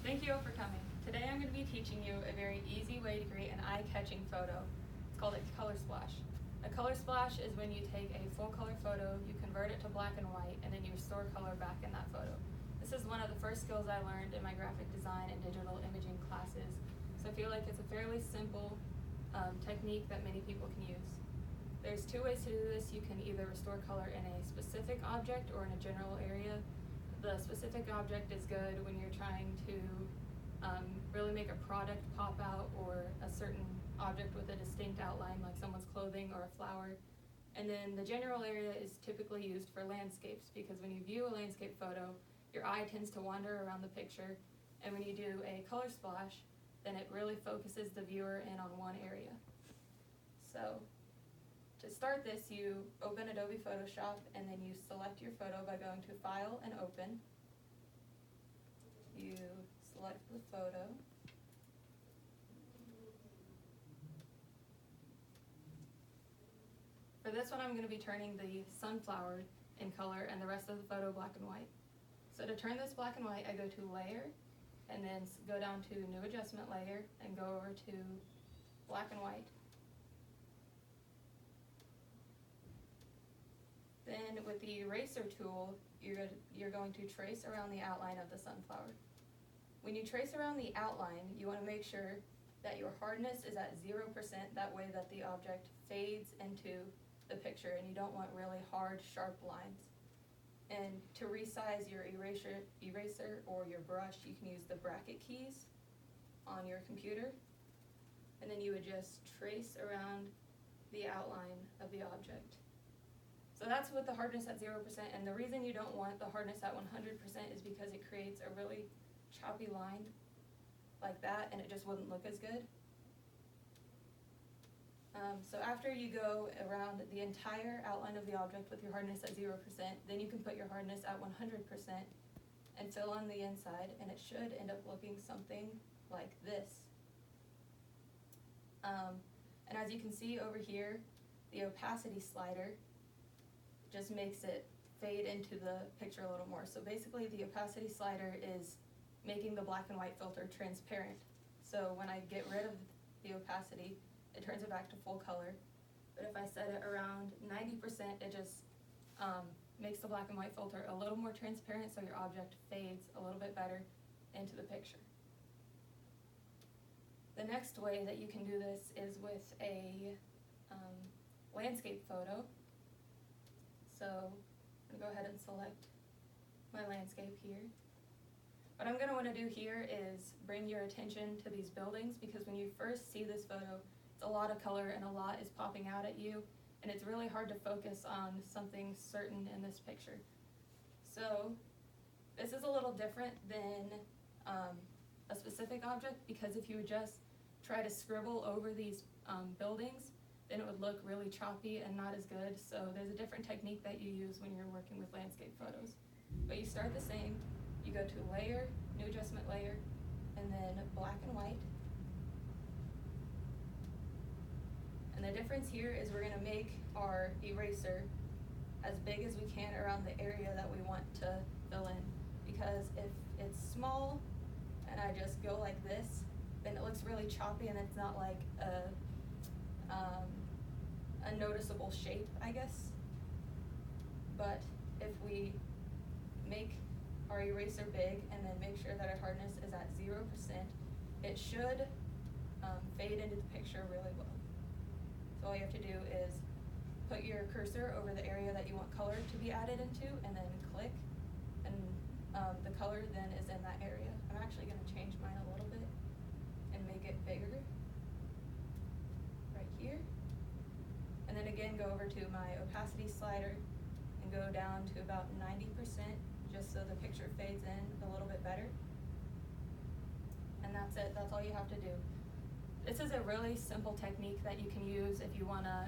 Thank you all for coming. Today I'm going to be teaching you a very easy way to create an eye-catching photo. It's called a color splash. A color splash is when you take a full color photo, you convert it to black and white, and then you restore color back in that photo. This is one of the first skills I learned in my graphic design and digital imaging classes, so I feel like it's a fairly simple technique that many people can use. There's two ways to do this. You can either restore color in a specific object or in a general area. The specific object is good when you're trying to really make a product pop out, or a certain object with a distinct outline like someone's clothing or a flower. And then the general area is typically used for landscapes, because when you view a landscape photo, your eye tends to wander around the picture, and when you do a color splash, then it really focuses the viewer in on one area. So to start this, you open Adobe Photoshop and then you select your photo by going to File and Open. You select the photo. For this one, I'm going to be turning the sunflower in color and the rest of the photo black and white. So to turn this black and white, I go to Layer, and then go down to New Adjustment Layer, and go over to Black and White. Then with the eraser tool, you're going to trace around the outline of the sunflower. When you trace around the outline, you want to make sure that your hardness is at 0%, that way that the object fades into the picture, and you don't want really hard, sharp lines. And to resize your eraser or your brush, you can use the bracket keys on your computer, and then you would just trace around the outline of the object. So that's with the hardness at 0%, and the reason you don't want the hardness at 100% is because it creates a really choppy line like that, and it just wouldn't look as good. So after you go around the entire outline of the object with your hardness at 0%, then you can put your hardness at 100% and fill on the inside, and it should end up looking something like this. And as you can see over here, the opacity slider just makes it fade into the picture a little more. So basically the opacity slider is making the black and white filter transparent. So when I get rid of the opacity, it turns it back to full color. But if I set it around 90%, it just makes the black and white filter a little more transparent, so your object fades a little bit better into the picture. The next way that you can do this is with a landscape photo. So I'm going to go ahead and select my landscape here. What I'm going to want to do here is bring your attention to these buildings, because when you first see this photo, it's a lot of color and a lot is popping out at you, and it's really hard to focus on something certain in this picture. So this is a little different than a specific object, because if you would just try to scribble over these buildings, then it would look really choppy and not as good. So there's a different technique that you use when you're working with landscape photos. But you start the same. You go to Layer, New Adjustment Layer, and then Black and White. And the difference here is we're going to make our eraser as big as we can around the area that we want to fill in. Because if it's small and I just go like this, then it looks really choppy, and it's not like a noticeable shape, I guess. But if we make our eraser big and then make sure that our hardness is at 0%, it should fade into the picture really well. So all you have to do is put your cursor over the area that you want color to be added into, and then click, and the color then is in that area. I'm actually going to change mine a little bit and make it bigger right here. And then again, go over to my opacity slider and go down to about 90%, just so the picture fades in a little bit better. And that's it. That's all you have to do. This is a really simple technique that you can use if you want to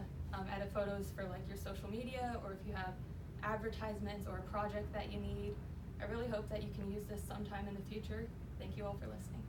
edit photos for like your social media, or if you have advertisements or a project that you need. I really hope that you can use this sometime in the future. Thank you all for listening.